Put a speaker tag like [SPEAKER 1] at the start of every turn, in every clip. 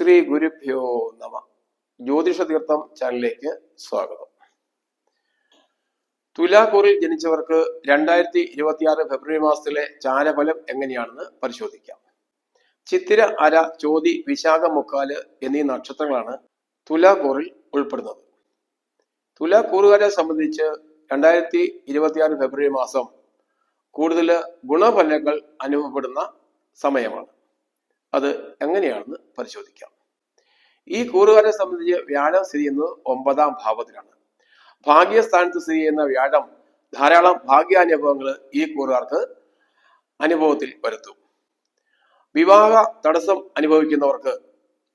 [SPEAKER 1] ശ്രീ ഗുരുഭ്യോ നമ. ജ്യോതിഷ തീർത്ഥം ചാനലിലേക്ക് സ്വാഗതം. തുലാക്കൂറിൽ ജനിച്ചവർക്ക് 2026 ഫെബ്രുവരി മാസത്തിലെ ചാരഫലം എങ്ങനെയാണെന്ന് പരിശോധിക്കാം. ചിത്തിര, അര, ചോതി, വിശാഖം, മുക്കാല് എന്നീ നക്ഷത്രങ്ങളാണ് തുലാക്കൂറിൽ ഉൾപ്പെടുന്നത്. തുലാക്കൂറുകാരെ സംബന്ധിച്ച് 2026 ഫെബ്രുവരി മാസം കൂടുതൽ ഗുണഫലങ്ങൾ അനുഭവപ്പെടുന്ന സമയമാണ്. അത് എങ്ങനെയാണെന്ന് പരിശോധിക്കാം. ഈ കൂറുകാരെ സംബന്ധിച്ച് വ്യാഴം സ്ഥിതി ചെയ്യുന്നത് 9ാം ഭാവത്തിലാണ്. ഭാഗ്യസ്ഥാനത്ത് സ്ഥിതി ചെയ്യുന്ന വ്യാഴം ധാരാളം ഭാഗ്യാനുഭവങ്ങൾ ഈ കൂറുകാർക്ക് അനുഭവത്തിൽ വരുത്തും. വിവാഹ തടസ്സം അനുഭവിക്കുന്നവർക്ക്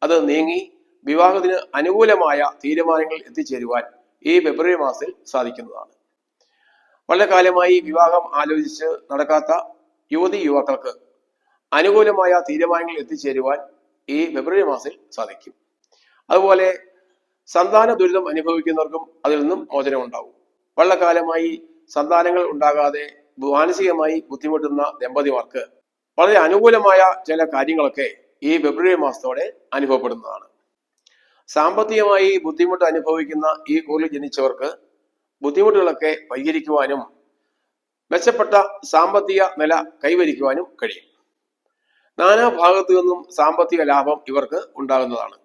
[SPEAKER 1] അത് നീങ്ങി വിവാഹത്തിന് അനുകൂലമായ തീരുമാനങ്ങൾ എത്തിച്ചേരുവാൻ ഈ ഫെബ്രുവരി മാസത്തിൽ സാധിക്കുന്നതാണ്. വളരെ കാലമായി വിവാഹം ആലോചിച്ച് നടക്കാത്ത യുവതി യുവാക്കൾക്ക് അനുകൂലമായ തീരുമാനങ്ങൾ എത്തിച്ചേരുവാൻ ഈ ഫെബ്രുവരി മാസത്തിൽ സാധിക്കും. അതുപോലെ സന്താന ദുരിതം അനുഭവിക്കുന്നവർക്കും അതിൽ നിന്നും മോചനം ഉണ്ടാവും. വളരെ കാലമായി സന്താനങ്ങൾ ഉണ്ടാകാതെ മാനസികമായി ബുദ്ധിമുട്ടുന്ന ദമ്പതിമാർക്ക് വളരെ അനുകൂലമായ ചില കാര്യങ്ങളൊക്കെ ഈ ഫെബ്രുവരി മാസത്തോടെ അനുഭവപ്പെടുന്നതാണ്. സാമ്പത്തികമായി ബുദ്ധിമുട്ട് അനുഭവിക്കുന്ന ഈ കൂറിൽ ജനിച്ചവർക്ക് ബുദ്ധിമുട്ടുകളൊക്കെ പരിഹരിക്കുവാനും മെച്ചപ്പെട്ട സാമ്പത്തിക നില കൈവരിക്കുവാനും കഴിയും. നാനാ ഭാഗത്തു നിന്നും സാമ്പത്തിക ലാഭം ഇവർക്ക് ഉണ്ടാകുന്നതാണ്.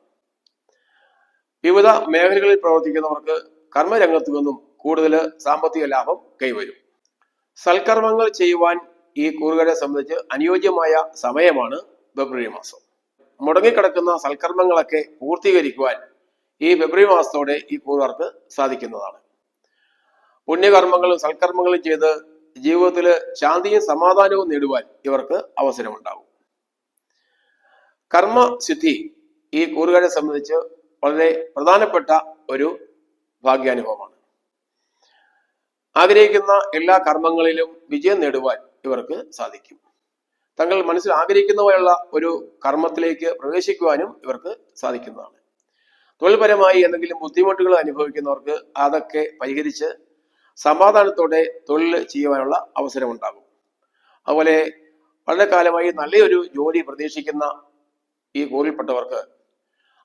[SPEAKER 1] വിവിധ മേഖലകളിൽ പ്രവർത്തിക്കുന്നവർക്ക് കർമ്മരംഗത്തു നിന്നും കൂടുതൽ സാമ്പത്തിക ലാഭം കൈവരും. സൽക്കർമ്മങ്ങൾ ചെയ്യുവാൻ ഈ കൂറുകാരെ സംബന്ധിച്ച് അനുയോജ്യമായ സമയമാണ് ഫെബ്രുവരി മാസം. മുടങ്ങിക്കിടക്കുന്ന സൽക്കർമ്മങ്ങളൊക്കെ പൂർത്തീകരിക്കുവാൻ ഈ ഫെബ്രുവരി മാസത്തോടെ ഈ കൂറുകാർക്ക് സാധിക്കുന്നതാണ്. പുണ്യകർമ്മങ്ങളും സൽക്കർമ്മങ്ങളും ചെയ്ത് ജീവിതത്തിൽ ശാന്തിയും സമാധാനവും നേടുവാൻ ഇവർക്ക് അവസരമുണ്ടാകും. കർമ്മസിദ്ധി ഈ കൂറുകാരെ സംബന്ധിച്ച് വളരെ പ്രധാനപ്പെട്ട ഒരു ഭാഗ്യാനുഭവമാണ്. ആഗ്രഹിക്കുന്ന എല്ലാ കർമ്മങ്ങളിലും വിജയം നേടുവാൻ ഇവർക്ക് സാധിക്കും. തങ്ങൾ മനസ്സിൽ ആഗ്രഹിക്കുന്നവയുള്ള ഒരു കർമ്മത്തിലേക്ക് പ്രവേശിക്കുവാനും ഇവർക്ക് സാധിക്കുന്നതാണ്. തൊഴിൽപരമായി എന്തെങ്കിലും ബുദ്ധിമുട്ടുകൾ അനുഭവിക്കുന്നവർക്ക് അതൊക്കെ പരിഹരിച്ച് സമാധാനത്തോടെ തൊഴിൽ ചെയ്യുവാനുള്ള അവസരമുണ്ടാകും. അതുപോലെ വളരെ കാലമായി നല്ലൊരു ജോലി പ്രതീക്ഷിക്കുന്ന ഈ കൂറിൽപ്പെട്ടവർക്ക്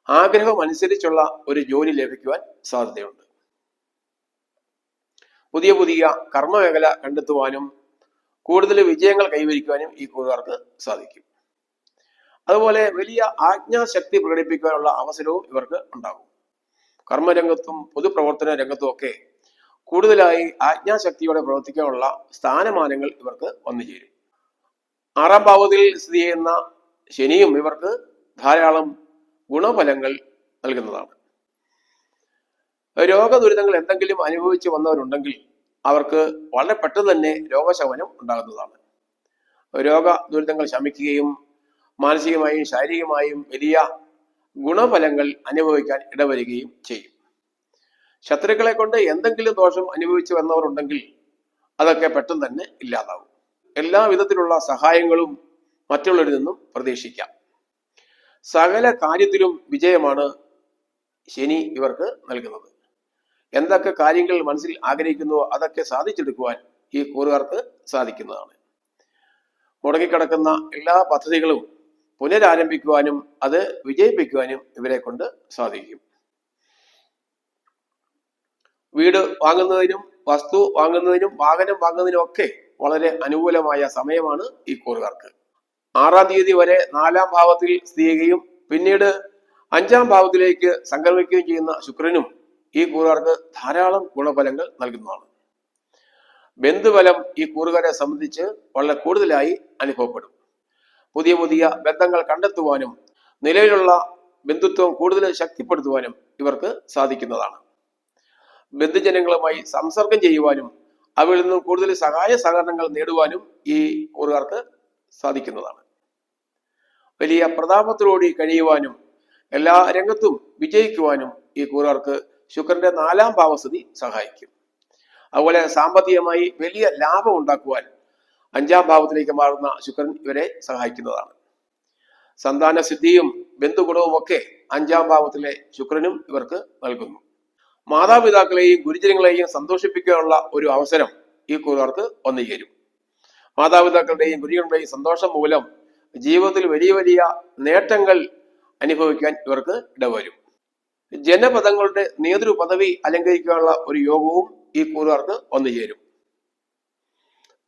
[SPEAKER 1] ആഗ്രഹം അനുസരിച്ചുള്ള ഒരു ജോലി ലഭിക്കുവാൻ സാധ്യതയുണ്ട്. പുതിയ പുതിയ കർമ്മമേഖല കണ്ടെത്തുവാനും കൂടുതൽ വിജയങ്ങൾ കൈവരിക്കുവാനും ഈ കൂറുകാർക്ക് സാധിക്കും. അതുപോലെ വലിയ ആജ്ഞാശക്തി പ്രകടിപ്പിക്കുവാനുള്ള അവസരവും ഇവർക്ക് ഉണ്ടാകും. കർമ്മരംഗത്തും പൊതുപ്രവർത്തന രംഗത്തും ഒക്കെ കൂടുതലായി ആജ്ഞാശക്തിയോടെ പ്രവർത്തിക്കാനുള്ള സ്ഥാനമാനങ്ങൾ ഇവർക്ക് വന്നു ചേരും. 6ാം ഭാവത്തിൽ സ്ഥിതി ചെയ്യുന്ന ശനിയും ഇവർക്ക് ധാരാളം ഗുണഫലങ്ങൾ നൽകുന്നതാണ്. രോഗദുരിതങ്ങൾ എന്തെങ്കിലും അനുഭവിച്ചു വന്നവരുണ്ടെങ്കിൽ അവർക്ക് വളരെ പെട്ടെന്ന് തന്നെ രോഗശമനം ഉണ്ടാകുന്നതാണ്. രോഗദുരിതങ്ങൾ ശമിക്കുകയും മാനസികമായും ശാരീരികമായും വലിയ ഗുണഫലങ്ങൾ അനുഭവിക്കാൻ ഇടവരികയും ചെയ്യും. ശത്രുക്കളെ കൊണ്ട് എന്തെങ്കിലും ദോഷം അനുഭവിച്ചു വന്നവരുണ്ടെങ്കിൽ അതൊക്കെ പെട്ടെന്ന് തന്നെ ഇല്ലാതാവും. എല്ലാ വിധത്തിലുള്ള സഹായങ്ങളും മറ്റുള്ളവരിൽ നിന്നും പ്രതീക്ഷിക്കാം. സകല കാര്യത്തിലും വിജയമാണ് ശനി ഇവർക്ക് നൽകുന്നത്. എന്തൊക്കെ കാര്യങ്ങൾ മനസ്സിൽ ആഗ്രഹിക്കുന്നുവോ അതൊക്കെ സാധിച്ചെടുക്കുവാൻ ഈ കൂറുകാർക്ക് സാധിക്കുന്നതാണ്. മുടങ്ങിക്കിടക്കുന്ന എല്ലാ പദ്ധതികളും പുനരാരംഭിക്കുവാനും അത് വിജയിപ്പിക്കുവാനും ഇവരെ കൊണ്ട് സാധിക്കും. വീട് വാങ്ങുന്നതിനും വസ്തു വാങ്ങുന്നതിനും വാഹനം വാങ്ങുന്നതിനും ഒക്കെ വളരെ അനുകൂലമായ സമയമാണ് ഈ കൂറുകാർക്ക്. 6ാം തീയതി വരെ 4ാം ഭാവത്തിൽ സ്ഥിതി ചെയ്യുകയും പിന്നീട് 5ാം ഭാവത്തിലേക്ക് സംക്രമിക്കുകയും ചെയ്യുന്ന ശുക്രനും ഈ കൂറുകാർക്ക് ധാരാളം ഗുണഫലങ്ങൾ നൽകുന്നതാണ്. ബന്ധുബലം ഈ കൂറുകാരെ സംബന്ധിച്ച് വളരെ കൂടുതലായി അനുഭവപ്പെടും. പുതിയ പുതിയ ബന്ധങ്ങൾ കണ്ടെത്തുവാനും നിലവിലുള്ള ബന്ധുത്വം കൂടുതൽ ശക്തിപ്പെടുത്തുവാനും ഇവർക്ക് സാധിക്കുന്നതാണ്. ബന്ധുജനങ്ങളുമായി സംസർഗം ചെയ്യുവാനും അവരിൽ നിന്നും കൂടുതൽ സഹായ സഹകരണങ്ങൾ നേടുവാനും ഈ കൂറുകാർക്ക് സാധിക്കുന്നതാണ്. വലിയ പ്രതാപത്തോടുകൂടി കഴിയുവാനും എല്ലാ രംഗത്തും വിജയിക്കുവാനും ഈ കൂറുകാർക്ക് ശുക്രന്റെ 4ാം ഭാവസ്ഥിതി സഹായിക്കും. അതുപോലെ സാമ്പത്തികമായി വലിയ ലാഭം ഉണ്ടാക്കുവാൻ 5ാം ഭാവത്തിലേക്ക് മാറുന്ന ശുക്രൻ ഇവരെ സഹായിക്കുന്നതാണ്. സന്താന സിദ്ധിയും ബന്ധുഗുണവും ഒക്കെ 5ാം ഭാവത്തിലെ ശുക്രനും ഇവർക്ക് നൽകുന്നു. മാതാപിതാക്കളെയും ഗുരുജനങ്ങളെയും സന്തോഷിപ്പിക്കാനുള്ള ഒരു അവസരം ഈ കൂറുകാർക്ക് വന്നു ചേരും. മാതാപിതാക്കളുടെയും ഗുരുജനങ്ങളുടെയും സന്തോഷം മൂലം ജീവിതത്തിൽ വലിയ വലിയ നേട്ടങ്ങൾ അനുഭവിക്കാൻ ഇവർക്ക് ഇടവരും. ജനപദങ്ങളുടെ നേതൃ പദവി അലങ്കരിക്കാനുള്ള ഒരു യോഗവും ഈ കൂറുകാർക്ക് വന്നു ചേരും.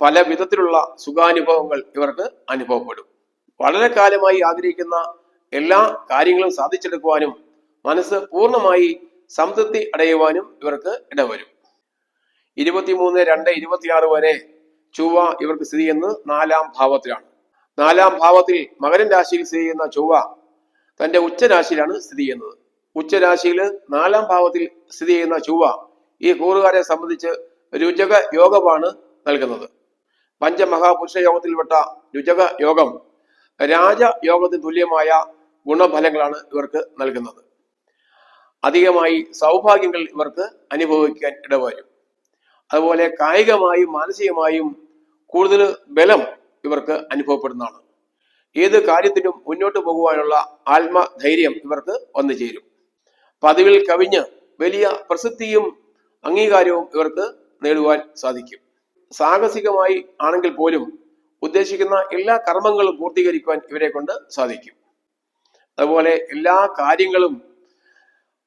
[SPEAKER 1] പല വിധത്തിലുള്ള സുഖാനുഭവങ്ങൾ ഇവർക്ക് അനുഭവപ്പെടും. വളരെ കാലമായി ആഗ്രഹിക്കുന്ന എല്ലാ കാര്യങ്ങളും സാധിച്ചെടുക്കുവാനും മനസ്സ് പൂർണ്ണമായി സംതൃപ്തി അടയുവാനും ഇവർക്ക് ഇടവരും. 23/2/26 വരെ ചൊവ്വ ഇവർക്ക് സ്ഥിതി ചെയ്യുന്നത് 4-ാം ഭാവത്തിലാണ്. 4-ാം ഭാവത്തിൽ മകരൻ രാശിയിൽ സ്ഥിതി ചെയ്യുന്ന ചൊവ്വ തന്റെ ഉച്ചരാശിയിലാണ് സ്ഥിതി ചെയ്യുന്നത്. ഉച്ചരാശിയിൽ 4-ാം ഭാവത്തിൽ സ്ഥിതി ചെയ്യുന്ന ചൊവ്വ ഈ കൂറുകാരെ സംബന്ധിച്ച് രുചക യോഗമാണ് നൽകുന്നത്. പഞ്ചമഹാപുരുഷ യോഗത്തിൽപ്പെട്ട രുചക യോഗം രാജയോഗത്തിന് തുല്യമായ ഗുണഫലങ്ങളാണ് ഇവർക്ക് നൽകുന്നത്. അധികമായി സൗഭാഗ്യങ്ങൾ ഇവർക്ക് അനുഭവിക്കാൻ ഇടവരും. അതുപോലെ കായികമായും മാനസികമായും കൂടുതൽ ബലം ഇവർക്ക് അനുഭവപ്പെടുന്നതാണ്. ഏത് കാര്യത്തിനും മുന്നോട്ട് പോകുവാനുള്ള ആത്മധൈര്യം ഇവർക്ക് വന്നു ചേരും. പതിവിൽ കവിഞ്ഞ് വലിയ പ്രസിദ്ധിയും അംഗീകാരവും ഇവർക്ക് നേടുവാൻ സാധിക്കും. സാഹസികമായി ആണെങ്കിൽ പോലും ഉദ്ദേശിക്കുന്ന എല്ലാ കർമ്മങ്ങളും പൂർത്തീകരിക്കുവാൻ ഇവരെ കൊണ്ട് സാധിക്കും. അതുപോലെ എല്ലാ കാര്യങ്ങളും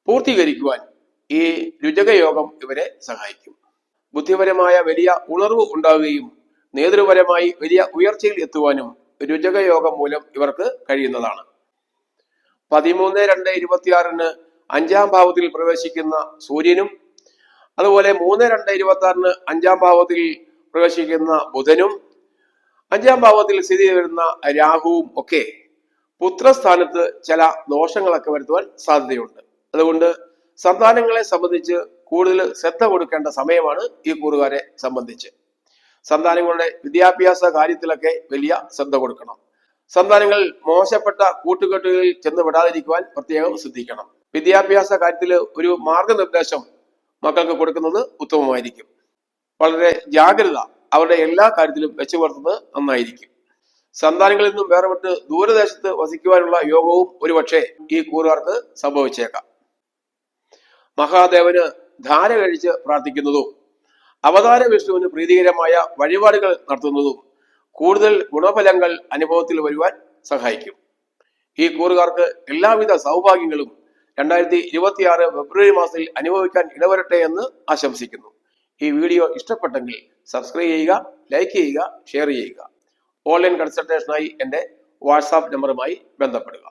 [SPEAKER 1] പൂർത്തീകരിക്കുവാൻ ഈ രുചകയോഗം ഇവരെ സഹായിക്കും. ബുദ്ധിപരമായ വലിയ ഉണർവ് ഉണ്ടാവുകയും നേതൃപരമായി വലിയ ഉയർച്ചയിൽ എത്തുവാനും രുചകയോഗം മൂലം ഇവർക്ക് കഴിയുന്നതാണ്. 13/2/26 5-ാം ഭാവത്തിൽ പ്രവേശിക്കുന്ന സൂര്യനും അതുപോലെ 3/2/26 5-ാം ഭാവത്തിൽ പ്രവേശിക്കുന്ന ബുധനും 5-ാം ഭാവത്തിൽ സ്ഥിതി വരുന്ന രാഹുവും ഒക്കെ പുത്രസ്ഥാനത്ത് ചില ദോഷങ്ങളൊക്കെ വരുത്തുവാൻ സാധ്യതയുണ്ട്. അതുകൊണ്ട് സന്താനങ്ങളെ സംബന്ധിച്ച് കൂടുതൽ ശ്രദ്ധ കൊടുക്കേണ്ട സമയമാണ് ഈ കൂറുകാരെ സംബന്ധിച്ച്. സന്താനങ്ങളുടെ വിദ്യാഭ്യാസ കാര്യത്തിലൊക്കെ വലിയ ശ്രദ്ധ കൊടുക്കണം. സന്താനങ്ങൾ മോശപ്പെട്ട കൂട്ടുകെട്ടുകളിൽ ചെന്ന് വിടാതിരിക്കുവാൻ പ്രത്യേകം ശ്രദ്ധിക്കണം. വിദ്യാഭ്യാസ കാര്യത്തിൽ ഒരു മാർഗനിർദ്ദേശം മക്കൾക്ക് കൊടുക്കുന്നത് ഉത്തമമായിരിക്കും. വളരെ ജാഗ്രത അവരുടെ എല്ലാ കാര്യത്തിലും വെച്ചു പുലർത്തുന്നത് നന്നായിരിക്കും. സന്താനങ്ങളിൽ നിന്നും വേർപെട്ട് ദൂരദേശത്ത് വസിക്കുവാനുള്ള യോഗവും ഒരുപക്ഷെ ഈ കൂറുകാർക്ക് സംഭവിച്ചേക്കാം. മഹാദേവന് ധാര കഴിച്ച് പ്രാർത്ഥിക്കുന്നതും അവതാര വിഷ്ണുവിന് പ്രീതികരമായ വഴിപാടുകൾ നടത്തുന്നതും കൂടുതൽ ഗുണഫലങ്ങൾ അനുഭവത്തിൽ വരുവാൻ സഹായിക്കും. ഈ കൂറുകാർക്ക് എല്ലാവിധ സൗഭാഗ്യങ്ങളും 2026 ഫെബ്രുവരി മാസത്തിൽ അനുഭവിക്കാൻ ഇടവരട്ടെ എന്ന് ആശംസിക്കുന്നു. ഈ വീഡിയോ ഇഷ്ടപ്പെട്ടെങ്കിൽ സബ്സ്ക്രൈബ് ചെയ്യുക, ലൈക്ക് ചെയ്യുക, ഷെയർ ചെയ്യുക. ഓൺലൈൻ കൺസൾട്ടേഷനായി എൻ്റെ വാട്സാപ്പ് നമ്പറുമായി ബന്ധപ്പെടുക.